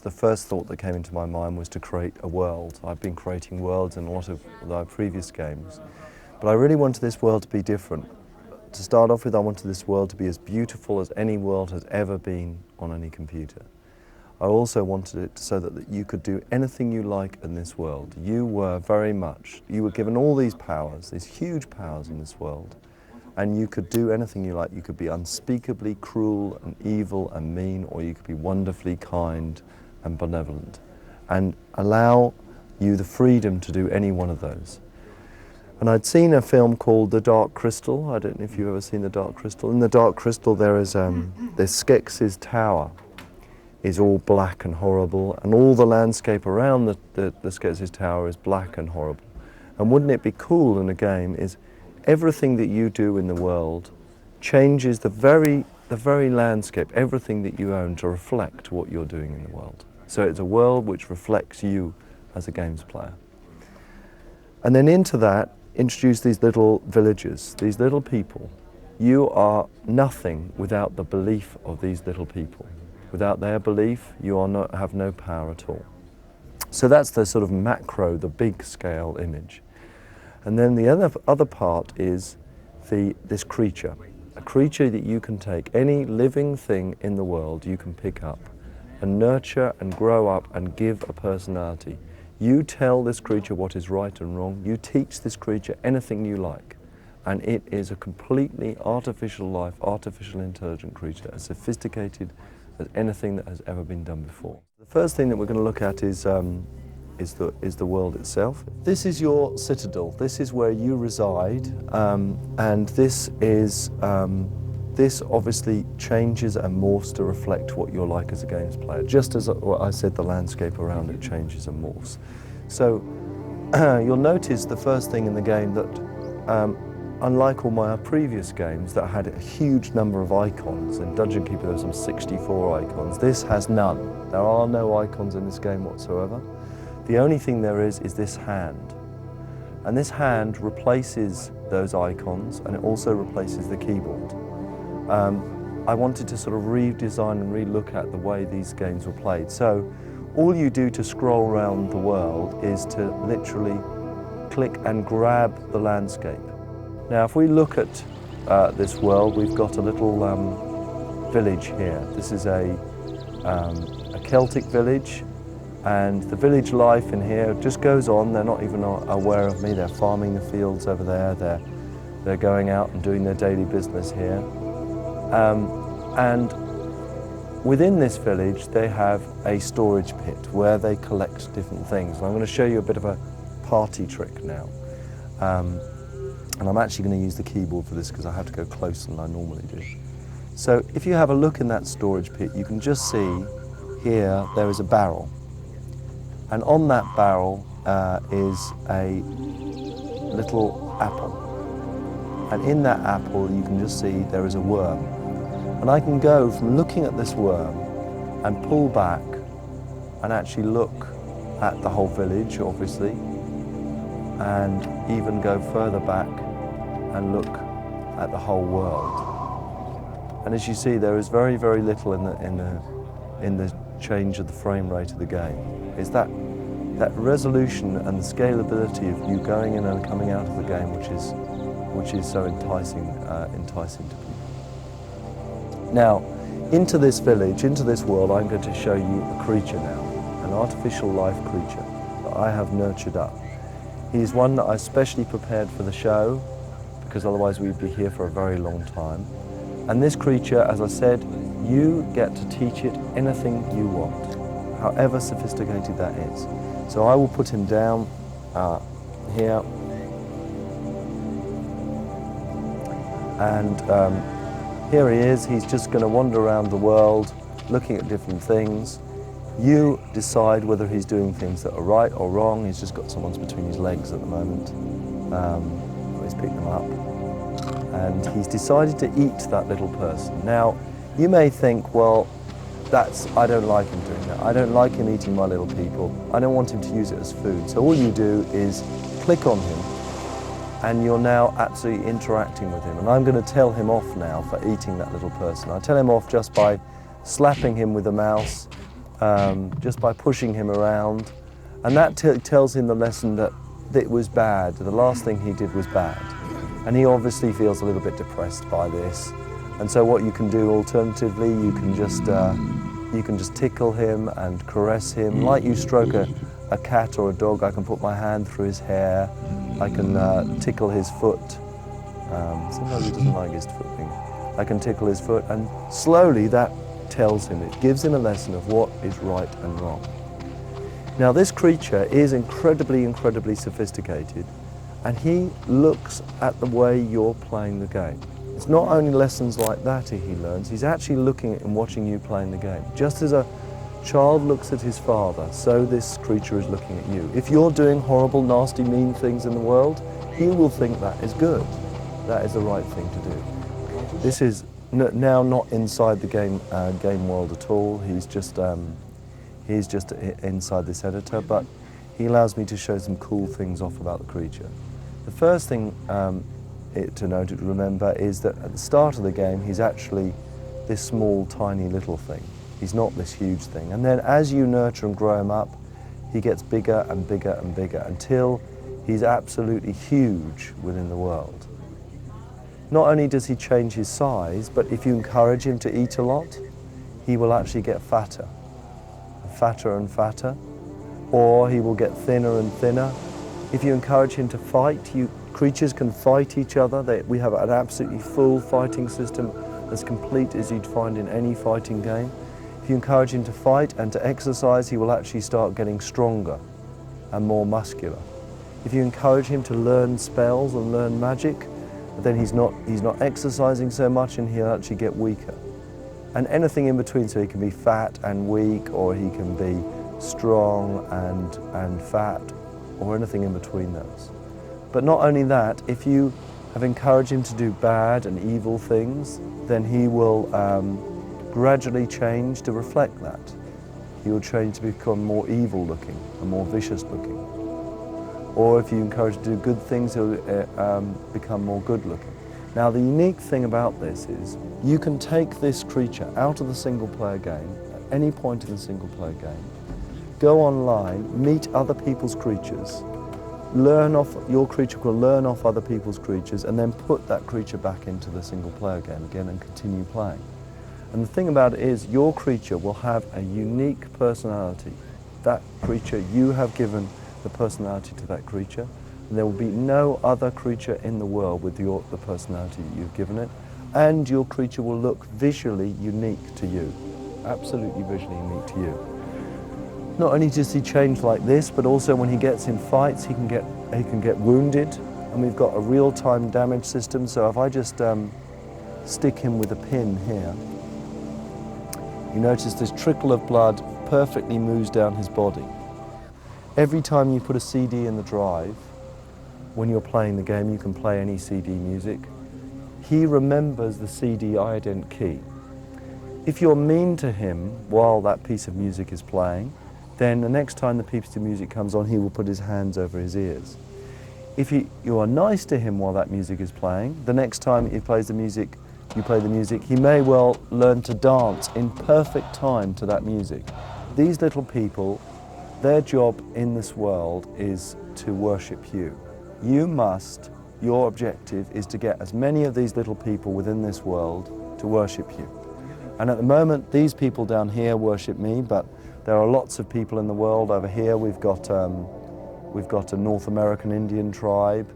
the first thought that came into my mind was to create a world. I've been creating worlds in a lot of my previous games, but I really wanted this world to be different. To start off with, I wanted this world to be as beautiful as any world has ever been on any computer. I also wanted it so that you could do anything you like in this world. You were given all these powers, these huge powers in this world, and you could do anything you like. You could be unspeakably cruel and evil and mean, or you could be wonderfully kind and benevolent, and allow you the freedom to do any one of those. And I'd seen a film called The Dark Crystal. I don't know if you've ever seen The Dark Crystal. In The Dark Crystal there is there's Skeksis tower is all black and horrible, and all the landscape around the Skeksis tower is black and horrible. And wouldn't it be cool in a game is everything that you do in the world changes the very landscape, everything that you own, to reflect what you're doing in the world. So it's a world which reflects you as a games player. And then into that, introduce these little villagers, these little people. You are nothing without the belief of these little people. Without their belief, you have no power at all. So that's the sort of macro, the big scale image. And then the other part is this creature. A creature that you can take, any living thing in the world you can pick up and nurture and grow up and give a personality. You tell this creature what is right and wrong. You teach this creature anything you like. And it is a completely artificial life, artificial intelligent creature, as sophisticated as anything that has ever been done before. The first thing that we're going to look at is the world itself. This is your citadel. This is where you reside, and this obviously changes and morphs to reflect what you're like as a games player. Just as I said, the landscape around it changes and morphs. So you'll notice the first thing in the game that, unlike all my previous games that had a huge number of icons, in Dungeon Keeper there were some 64 icons, this has none. There are no icons in this game whatsoever. The only thing there is this hand. And this hand replaces those icons, and it also replaces the keyboard. I wanted to sort of redesign and re-look at the way these games were played. So all you do to scroll around the world is to literally click and grab the landscape. Now if we look at this world, we've got a little village here. This is a Celtic village, and the village life in here just goes on. They're not even aware of me. They're farming the fields over there. They're going out and doing their daily business here. And within this village they have a storage pit where they collect different things. And I'm going to show you a bit of a party trick now. And I'm actually going to use the keyboard for this because I have to go closer than I normally do. So if you have a look in that storage pit, you can just see here there is a barrel. And on that barrel is a little apple. And in that apple you can just see there is a worm. And I can go from looking at this worm and pull back and actually look at the whole village, obviously, and even go further back and look at the whole world. And as you see, there is very, very little in the change of the frame rate of the game. It's that resolution and the scalability of you going in and coming out of the game which is so enticing to people. Now, into this village, into this world, I'm going to show you a creature now, an artificial life creature that I have nurtured up. He's one that I specially prepared for the show, because otherwise we'd be here for a very long time. And this creature, as I said, you get to teach it anything you want, however sophisticated that is. So I will put him down here, and here he is. He's just going to wander around the world looking at different things. You decide whether he's doing things that are right or wrong. He's just got someone's between his legs at the moment. He's picked them up. And he's decided to eat that little person. Now, you may think, well, I don't like him doing that. I don't like him eating my little people. I don't want him to use it as food. So all you do is click on him, and you're now absolutely interacting with him. And I'm going to tell him off now for eating that little person. I tell him off just by slapping him with a mouse just by pushing him around. And that tells him the lesson that it was bad, the last thing he did was bad. And he obviously feels a little bit depressed by this. And so what you can do alternatively, you can just tickle him and caress him. Like you stroke a cat or a dog, I can put my hand through his hair, I can tickle his foot. Sometimes he doesn't like his foot being. I can tickle his foot, and slowly that tells him, it gives him a lesson of what is right and wrong. Now this creature is incredibly, incredibly sophisticated, and he looks at the way you're playing the game. It's not only lessons like that he learns, he's actually looking at and watching you playing the game. Just as a child looks at his father, so this creature is looking at you. If you're doing horrible, nasty, mean things in the world, he will think that is good. That is the right thing to do. This is now not inside the game world at all. He's just inside this editor, but he allows me to show some cool things off about the creature. The first thing to note, to remember, is that at the start of the game, he's actually this small, tiny little thing. He's not this huge thing. And then as you nurture and grow him up, he gets bigger and bigger and bigger until he's absolutely huge within the world. Not only does he change his size, but if you encourage him to eat a lot, he will actually get fatter, fatter and fatter, or he will get thinner and thinner. If you encourage him to fight, creatures can fight each other. We have an absolutely full fighting system as complete as you'd find in any fighting game. If you encourage him to fight and to exercise, he will actually start getting stronger and more muscular. If you encourage him to learn spells and learn magic, then he's not exercising so much and he'll actually get weaker. And anything in between, so he can be fat and weak, or he can be strong and fat, or anything in between those. But not only that, if you have encouraged him to do bad and evil things, then he will gradually change to reflect that. He will change to become more evil looking and more vicious looking. Or if you encourage him to do good things, he'll become more good looking. Now the unique thing about this is you can take this creature out of the single player game at any point in the single player game, go online, meet other people's creatures, your creature will learn off other people's creatures, and then put that creature back into the single player game again and continue playing. And the thing about it is your creature will have a unique personality. That creature, you have given the personality to that creature, and there will be no other creature in the world with the personality that you've given it, and your creature will look visually unique to you, absolutely visually unique to you. Not only does he change like this, but also when he gets in fights, he can get wounded, and we've got a real-time damage system. So if I just stick him with a pin here, you notice this trickle of blood perfectly moves down his body. Every time you put a CD in the drive, when you're playing the game, you can play any CD music. He remembers the CD ident key. If you're mean to him while that piece of music is playing, then the next time the piece of music comes on, he will put his hands over his ears. If you are nice to him while that music is playing, the next time he plays the music, you play the music, he may well learn to dance in perfect time to that music. These little people, their job in this world is to worship you. Your objective is to get as many of these little people within this world to worship you. And at the moment, these people down here worship me, but there are lots of people in the world. Over here, we've got a North American Indian tribe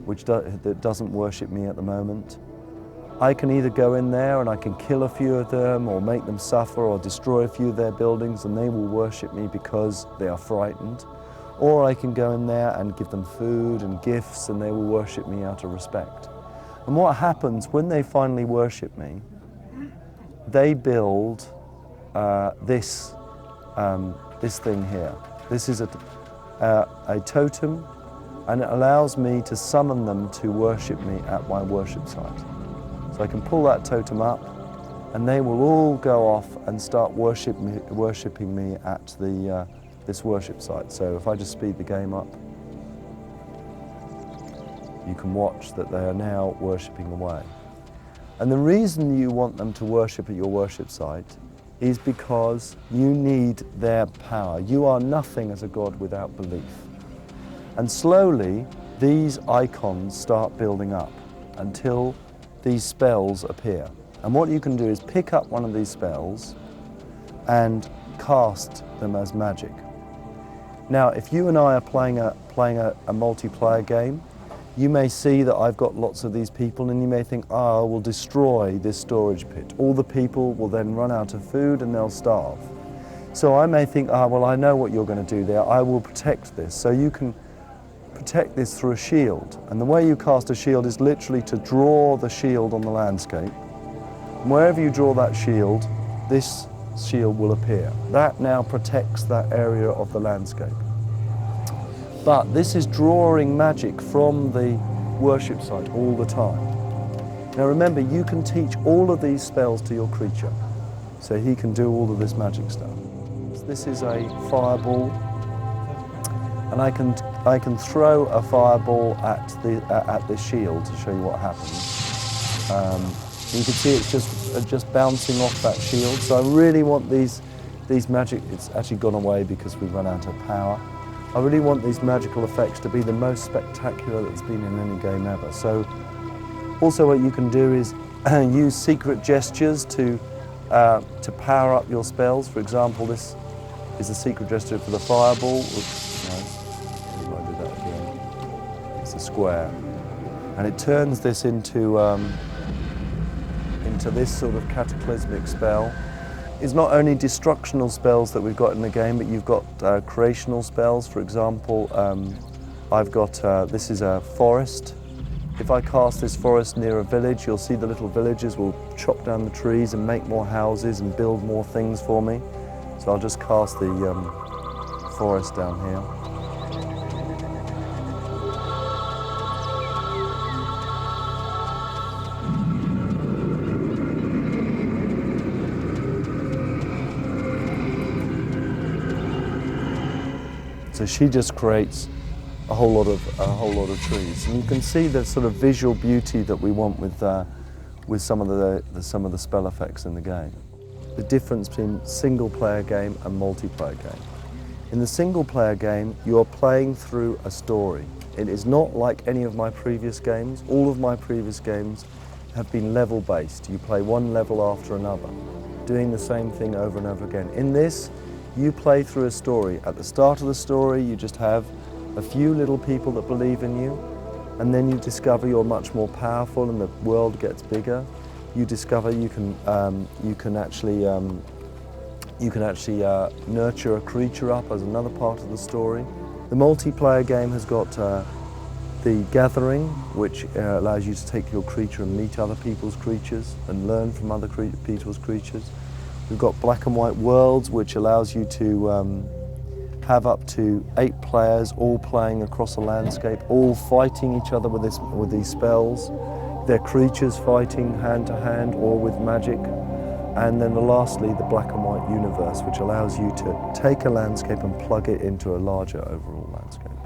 that doesn't worship me at the moment. I can either go in there and I can kill a few of them, or make them suffer, or destroy a few of their buildings, and they will worship me because they are frightened. Or I can go in there and give them food and gifts, and they will worship me out of respect. And what happens when they finally worship me, they build this thing here. This is a totem, and it allows me to summon them to worship me at my worship site. So I can pull that totem up, and they will all go off and start worshipping me at this worship site. So if I just speed the game up, you can watch that they are now worshipping away. And the reason you want them to worship at your worship site is because you need their power. You are nothing as a god without belief. And slowly, these icons start building up until these spells appear. And what you can do is pick up one of these spells and cast them as magic. Now, if you and I are playing a multiplayer game, you may see that I've got lots of these people and you may think, oh, we'll destroy this storage pit. All the people will then run out of food and they'll starve. So I may think, well, I know what you're going to do there. I will protect this. So you can protect this through a shield. And the way you cast a shield is literally to draw the shield on the landscape. And wherever you draw that shield, this shield will appear. That now protects that area of the landscape. But this is drawing magic from the worship site all the time. Now remember, you can teach all of these spells to your creature, so he can do all of this magic stuff. This is a fireball, and I can throw a fireball at the shield to show you what happens. You can see it's just bouncing off that shield. So I really want these magic. It's actually gone away because we've run out of power. I really want these magical effects to be the most spectacular that's been in any game ever. So also what you can do is use secret gestures to power up your spells. For example, this is a secret gesture for the fireball. Oops, no, I do that again. It's a square. And it turns this into this sort of cataclysmic spell. It's not only destructional spells that we've got in the game, but you've got creational spells. For example, I've got, this is a forest. If I cast this forest near a village, you'll see the little villagers will chop down the trees and make more houses and build more things for me. So I'll just cast the forest down here. So she just creates a whole lot of trees, and you can see the sort of visual beauty that we want with some of the spell effects in the game. The difference between single-player game and multiplayer game. In the single-player game, you are playing through a story. It is not like any of my previous games. All of my previous games have been level-based. You play one level after another, doing the same thing over and over again. In this, you play through a story. At the start of the story, you just have a few little people that believe in you, and then you discover you're much more powerful and the world gets bigger. You discover you can actually nurture a creature up as another part of the story. The multiplayer game has got the gathering, which allows you to take your creature and meet other people's creatures and learn from other people's creatures. We've got black and white worlds, which allows you to have up to 8 players all playing across a landscape, all fighting each other with these spells. Their creatures fighting hand to hand or with magic. And then lastly, the black and white universe, which allows you to take a landscape and plug it into a larger overall landscape.